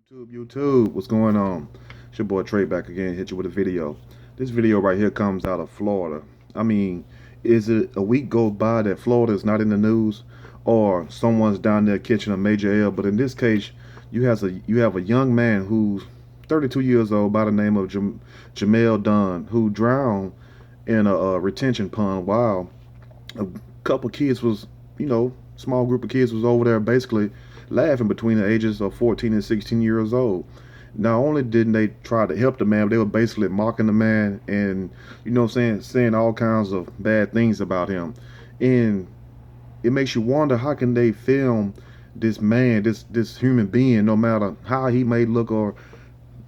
YouTube, what's going on? It's your boy Trey back again, hit you with a video. This video right here comes out of Florida. I mean, is it a week goes by that Florida is not in the news, or someone's down there catching a major L? But in this case, you have a young man who's 32 years old by the name of Jamel Dunn, who drowned in a retention pond while a couple kids was, small group of kids was over there basically laughing between the ages of 14 and 16 years old. Not only didn't they try to help the man, but they were basically mocking the man and, saying all kinds of bad things about him. And it makes you wonder, how can they film this man, this human being, no matter how he may look or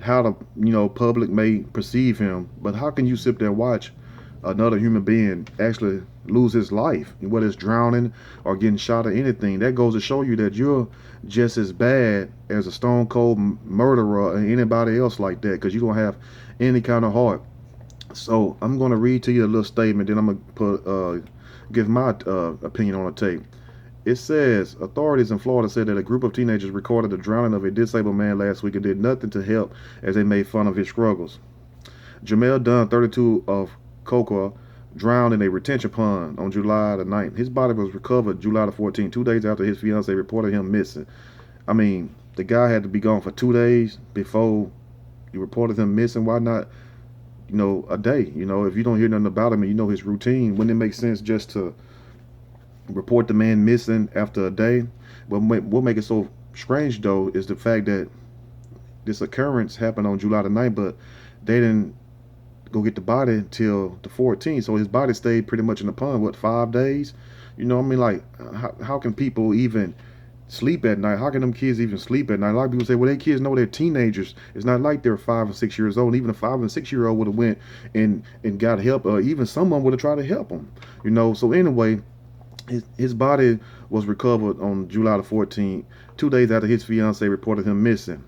how the public may perceive him, but how can you sit there and watch another human being actually lose his life, whether it's drowning or getting shot or anything? That goes to show you that you're just as bad as a stone cold murderer or anybody else like that, because you don't have any kind of heart. So I'm going to read to you a little statement, then I'm going to give my opinion on the tape. It says authorities in Florida said that a group of teenagers recorded the drowning of a disabled man last week and did nothing to help as they made fun of his struggles. Jamel Dunn, 32, of Cocoa, drowned in a retention pond on July the 9th. His body was recovered July the 14th, 2 days after his fiancee reported him missing. I mean, the guy had to be gone for 2 days before you reported him missing. Why not, a day? If you don't hear nothing about him and you know his routine, wouldn't it make sense just to report the man missing after a day? But what make it so strange, though, is the fact that this occurrence happened on July the 9th, but they didn't go get the body until the 14th. So his body stayed pretty much in the pond, what, 5 days? I mean, like, how can people even sleep at night? How can them kids even sleep at night? A lot of people say, well, their kids know they're teenagers. It's not like they're 5 or 6 years old. Even a 5 and 6 year old would have went and got help, or even someone would have tried to help them. So anyway, his body was recovered on July the 14th, 2 days after his fiancee reported him missing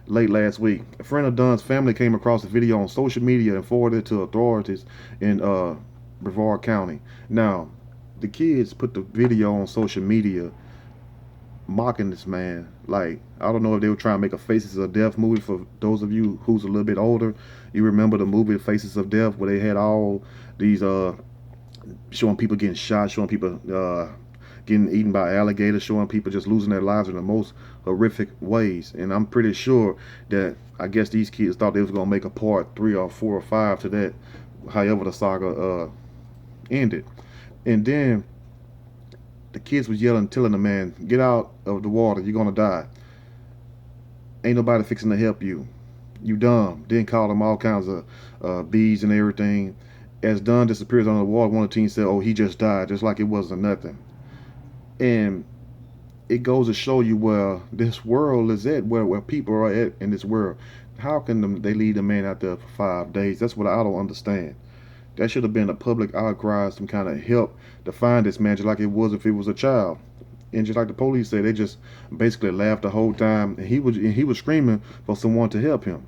late last week. A friend of Dunn's family came across the video on social media and forwarded it to authorities in Brevard County. Now, the kids put the video on social media mocking this man. Like, I don't know if they were trying to make a Faces of Death movie. For those of you who's a little bit older, you remember the movie Faces of Death, where they had all these showing people getting shot, showing people getting eaten by alligators, showing people just losing their lives in the most horrific ways. And I'm pretty sure that, I guess, these kids thought they was gonna make a part 3 or 4 or 5 to that, however the saga ended. And then the kids was yelling, telling the man, "Get out of the water, you're gonna die. Ain't nobody fixing to help you. You dumb." Then called him all kinds of bees and everything. As Dunn disappears under the water, one of the teens said, "Oh, he just died," just like it wasn't nothing. And it goes to show you where this world is at, where people are at in this world. How can they leave the man out there for 5 days? That's what I don't understand. That should have been a public outcry, some kind of help to find this man, just like it was if it was a child. And just like the police said, they just basically laughed the whole time, and he was screaming for someone to help him.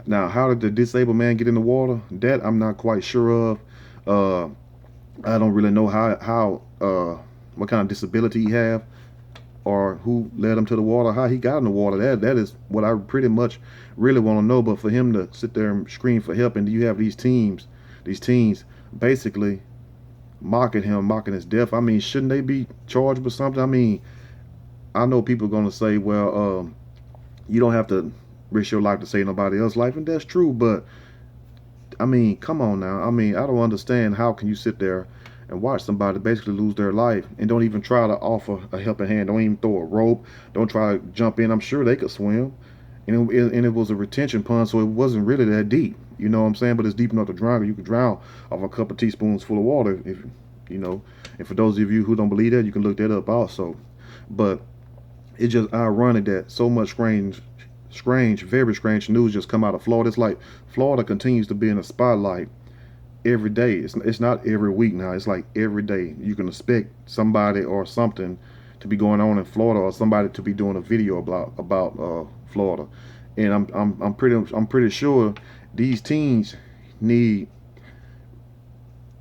Now, how did the disabled man get in the water? That I'm not quite sure of. Uh, I don't really know how what kind of disability he have, or who led him to the water, how he got in the water. That is what I pretty much really want to know. But for him to sit there and scream for help, and you have these teens basically mocking him, mocking his death. I mean, shouldn't they be charged with something? I mean, I know people are gonna say, well, you don't have to risk your life to save nobody else's life, and that's true. But I mean, come on now. I mean, I don't understand, how can you sit there and watch somebody basically lose their life and don't even try to offer a helping hand, don't even throw a rope, don't try to jump in. I'm sure they could swim. And it was a retention pond, so it wasn't really that deep. You know what I'm saying? But it's deep enough to drown. You could drown off a couple teaspoons full of water, if you know. And for those of you who don't believe that, you can look that up also. But it's just ironic that so much strange, very strange news just come out of Florida. It's like Florida continues to be in the spotlight every day. It's not every week now. It's like every day. You can expect somebody or something to be going on in Florida, or somebody to be doing a video about Florida. And I'm pretty sure these teens need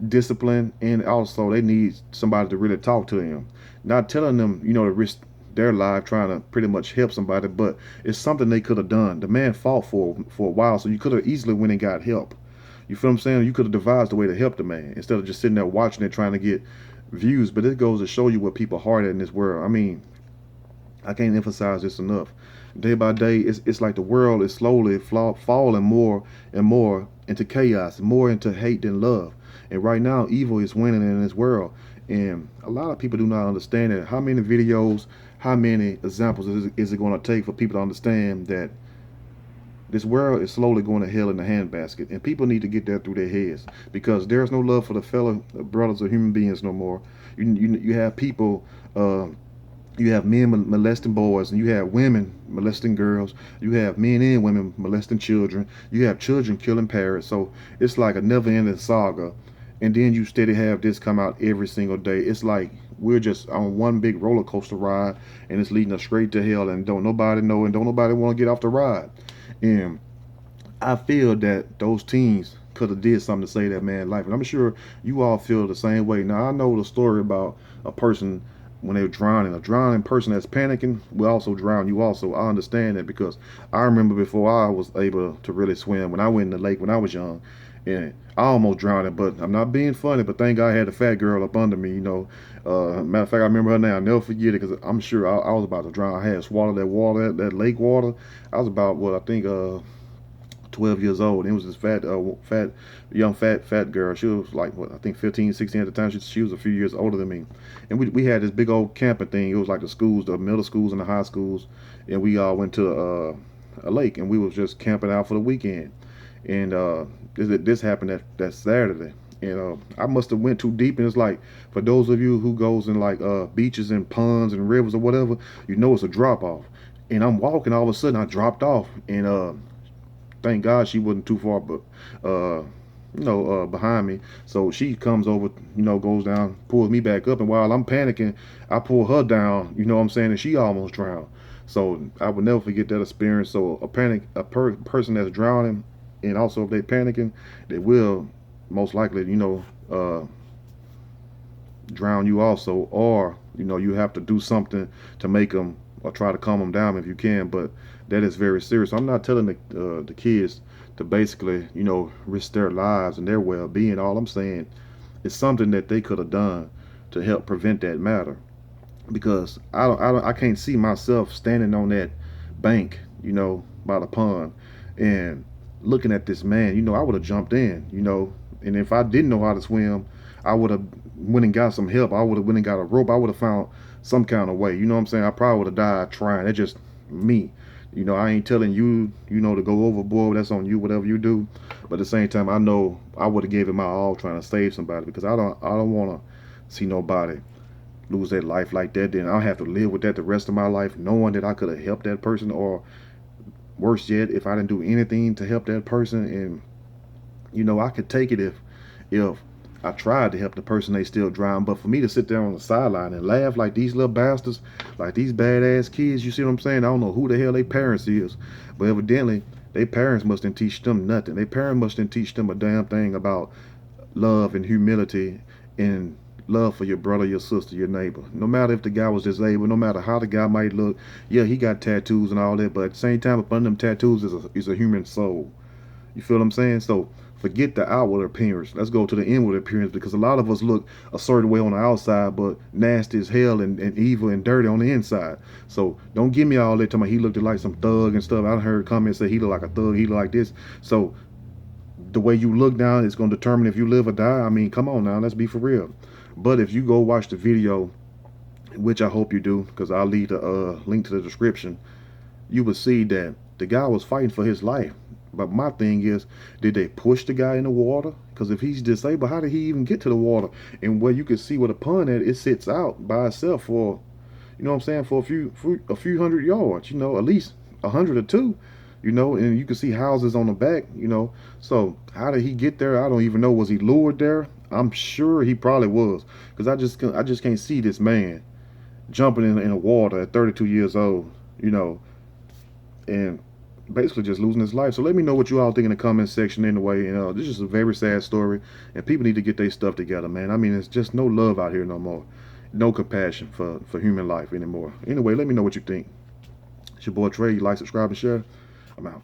discipline, and also they need somebody to really talk to them, not telling them, to risk their life trying to pretty much help somebody, but it's something they could have done. The man fought for a while, so you could have easily went and got help. You feel what I'm saying? You could have devised a way to help the man instead of just sitting there watching it trying to get views. But it goes to show you what people heart at in this world. I mean, I can't emphasize this enough. Day by day, it's like the world is slowly falling more and more into chaos, more into hate than love. And right now, evil is winning in this world. And a lot of people do not understand it. How many videos, how many examples is it going to take for people to understand that this world is slowly going to hell in the handbasket, and people need to get that through their heads because there's no love for the fellow brothers or human beings no more. You have people, you have men molesting boys, and you have women molesting girls. You have men and women molesting children. You have children killing parents. So it's like a never-ending saga. And then you steady have this come out every single day. It's like we're just on one big roller coaster ride, and it's leading us straight to hell, and don't nobody know, and don't nobody want to get off the ride. And I feel that those teens could have did something to save that man's life. And I'm sure you all feel the same way. Now, I know the story about a person when they're drowning. A drowning person that's panicking will also drown you also. I understand that because I remember before I was able to really swim, when I went in the lake when I was young, and I almost drowned. But I'm not being funny, but thank God I had a fat girl up under me, you know. Matter of fact, I remember her now. I'll never forget it because I'm sure I was about to drown. I had swallowed that water, that lake water. I was about, what, I think 12 years old. And it was this young fat girl. She was like, what, I think 15, 16 at the time. She was a few years older than me. And we had this big old camping thing. It was like the schools, the middle schools and the high schools. And we all went to a lake, and we was just camping out for the weekend. And this happened that Saturday. And I must have went too deep. And it's like, for those of you who goes in like beaches and ponds and rivers or whatever, you know it's a drop off. And I'm walking, all of a sudden I dropped off. And thank God she wasn't too far, but behind me. So she comes over, goes down, pulls me back up, and while I'm panicking, I pull her down. You know what I'm saying? And she almost drowned. So I would never forget that experience. So a person that's drowning, and also if they're panicking, they will most likely, drown you also, or you have to do something to make them or try to calm them down if you can. But that is very serious. I'm not telling the kids to basically, risk their lives and their well-being. All I'm saying is something that they could have done to help prevent that matter. Because I can't see myself standing on that bank, by the pond, and looking at this man. I would have jumped in, and if I didn't know how to swim, I would have went and got some help. I would have went and got a rope. I would have found some kind of way. You know what I'm saying? I probably would have died trying. That's just me. I ain't telling you, to go overboard. That's on you, whatever you do. But at the same time, I know I would have gave it my all trying to save somebody, because I don't want to see nobody lose their life like that. Then I'll have to live with that the rest of my life, knowing that I could have helped that person, or worse yet, if I didn't do anything to help that person. And I could take it if I tried to help the person, they still drown. But for me to sit there on the sideline and laugh like these little bastards, like these badass kids, you see what I'm saying? I don't know who the hell their parents is, but evidently their parents must didn't teach them nothing. Their parents must didn't teach them a damn thing about love and humility and love for your brother, your sister, your neighbor. No matter if the guy was disabled, no matter how the guy might look, yeah, he got tattoos and all that, but at the same time, upon them tattoos is a human soul. You feel what I'm saying? So forget the outward appearance. Let's go to the inward appearance, because a lot of us look a certain way on the outside, but nasty as hell and evil and dirty on the inside. So don't give me all that talking about he looked like some thug and stuff. I heard comments say he looked like a thug, he looked like this. So the way you look now is going to determine if you live or die. I mean, come on now, let's be for real. But if you go watch the video, which I hope you do, because I'll leave the link to the description, you will see that the guy was fighting for his life. But my thing is, did they push the guy in the water? Because if he's disabled, how did he even get to the water? And where you can see where the pond at, it sits out by itself for, for a few hundred yards, at least 100 or two, and you can see houses on the back, So how did he get there? I don't even know. Was he lured there? I'm sure he probably was, because I just can't see this man jumping in the water at 32 years old, and basically just losing his life. So let me know what you all think in the comment section anyway. This is a very sad story, and people need to get their stuff together, man. I mean, it's just no love out here no more. no compassion for human life anymore. Anyway, let me know what you think. It's your boy Trey. Like, subscribe, and share. I'm out.